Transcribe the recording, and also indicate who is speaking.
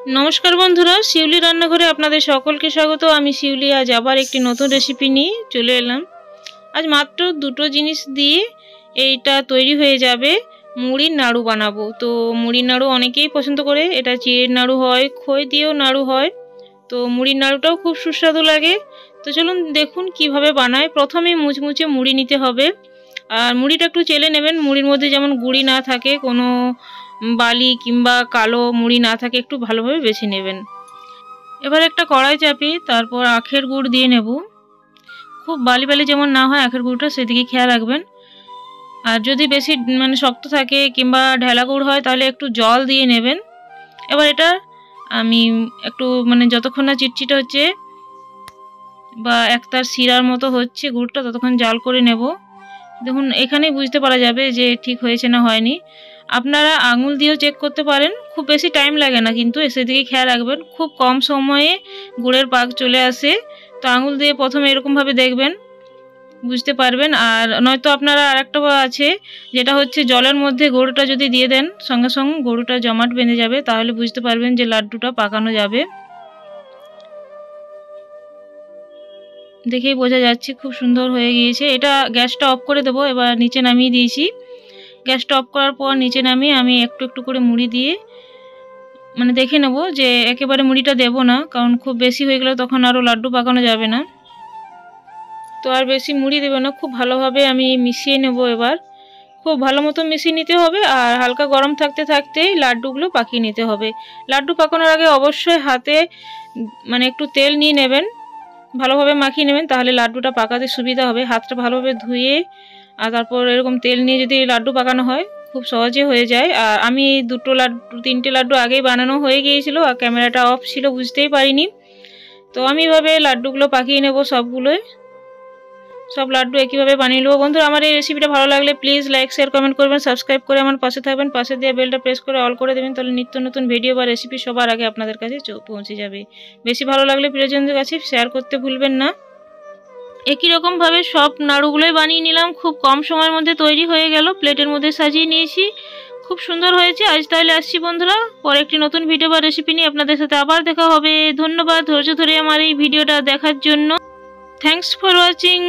Speaker 1: নমস্কার বন্ধুরা, শিউলি রান্নাঘরে আপনাদের সকলকে স্বাগত। আমি শিউলি আজ আবার একটি নতুন রেসিপি নিয়ে চলে এলাম। আজ মাত্র দুটো জিনিস দিয়ে এইটা তৈরি হয়ে যাবে। মুড়ির নাড়ু বানাবো। তো মুড়ির নাড়ু অনেকেই পছন্দ করে। এটা চিড়ের নাড়ু হয়, খই দিয়েও নাড়ু হয়। তো মুড়ির নাড়ুটাও খুব সুস্বাদু লাগে। তো চলুন দেখুন কিভাবে বানায়। প্রথমে মুচমুচে মুড়ি নিতে হবে। আর মুড়িটা একটু চেলে নেবেন, মুড়ির মধ্যে যেমন গুঁড়ি না থাকে, কোনো বালি কিংবা কালো মুড়ি না থাকে, একটু ভালোভাবে বেছে নেবেন। এবার একটা কড়াই চাপিয়ে তারপর আখের গুড় দিয়ে নেব। খুব বালি বালি যেমন না হয় আখের গুড়টা, সেদিকে খেয়াল রাখবেন। আর যদি বেশি শক্ত থাকে কিংবা ঢেলা গুড় হয় তাহলে একটু জল দিয়ে নেবেন। এবার এটা আমি একটু যতক্ষণ না চিটচিটে হচ্ছে বা একতার শিরার মতো হচ্ছে গুড়টা, ততক্ষণ জাল করে নেব। দেখুন এখানেই বুঝতে পারা যাবে যে ঠিক হয়েছে না হয়নি। আপনারা আঙুল দিয়েও চেক করতে পারেন, খুব বেশি টাইম লাগে না, কিন্তু সেদিকে খেয়াল রাখবেন। খুব কম সময়ে গুড়ের পাক চলে আসে। তো আঙুল দিয়ে প্রথমে এরকমভাবে দেখবেন, বুঝতে পারবেন। আর নয়তো আপনারা আরেকটা আছে, যেটা হচ্ছে জলের মধ্যে গরুটা যদি দিয়ে দেন, সঙ্গে সঙ্গে গরুটা জমাট বেঁধে যাবে, তাহলে বুঝতে পারবেন যে লাড্ডুটা পাকানো যাবে। দেখেই বোঝা যাচ্ছে খুব সুন্দর হয়ে গিয়েছে। এটা গ্যাসটা অফ করে দেবো। এবার নিচে নামিয়ে দিয়েছি। গ্যাসটা অফ করার পর নিচে নামিয়ে আমি একটু একটু করে মুড়ি দিয়ে দেখে নেব যে একেবারে মুড়িটা দেব না, কারণ খুব বেশি হয়ে গেলে তখন আরও লাড্ডু পাকানো যাবে না। তো আর বেশি মুড়ি দেবে না, খুব ভালোভাবে আমি মিশিয়ে নেব। এবার খুব ভালো মতো মিশিয়ে নিতে হবে। আর হালকা গরম থাকতে থাকতেই লাড্ডুগুলো পাকিয়ে নিতে হবে। লাড্ডু পাকানোর আগে অবশ্যই হাতে একটু তেল নিয়ে নেবেন, ভালোভাবে মাখিয়ে নেবেন, তাহলে লাড্ডুটা পাকাতে সুবিধা হবে। হাতটা ভালোভাবে ধুয়ে আর তারপর এরকম তেল নিয়ে যদি লাড্ডু পাকানো হয় খুব সহজে হয়ে যায়। আর আমি তিনটে লাড্ডু আগেই বানানো হয়ে গিয়েছিল, আর ক্যামেরাটা অফ ছিল, বুঝতেই পারিনি। তো আমি এভাবে লাড্ডুগুলো পাকিয়ে নেব। সব লাড্ডু একইভাবে বানিয়ে নেবো। বন্ধুরা, আমার এই রেসিপিটা ভালো লাগলে প্লিজ লাইক, শেয়ার, কমেন্ট করবেন, সাবস্ক্রাইব করে আমার পাশে থাকবেন। পাশে দিয়ে বেলটা প্রেস করে অল করে দেবেন, তাহলে নিত্য নতুন ভিডিও বা রেসিপি সবার আগে আপনাদের কাছে পৌঁছে যাবে। বেশি ভালো লাগলে প্রিয়জনদের কাছে শেয়ার করতে ভুলবেন না। একই রকমভাবে সব নাড়ুগুলোই বানিয়ে নিলাম। খুব কম সময়ের মধ্যে তৈরি হয়ে গেল। প্লেটের মধ্যে সাজিয়ে নিয়েছি, খুব সুন্দর হয়েছে। আজ তাহলে আসছি বন্ধুরা, পরে একটি নতুন ভিডিও বা রেসিপি নিয়ে আপনাদের সাথে আবার দেখা হবে। ধন্যবাদ ধৈর্য ধরে আমার এই ভিডিওটা দেখার জন্য। Thanks for watching.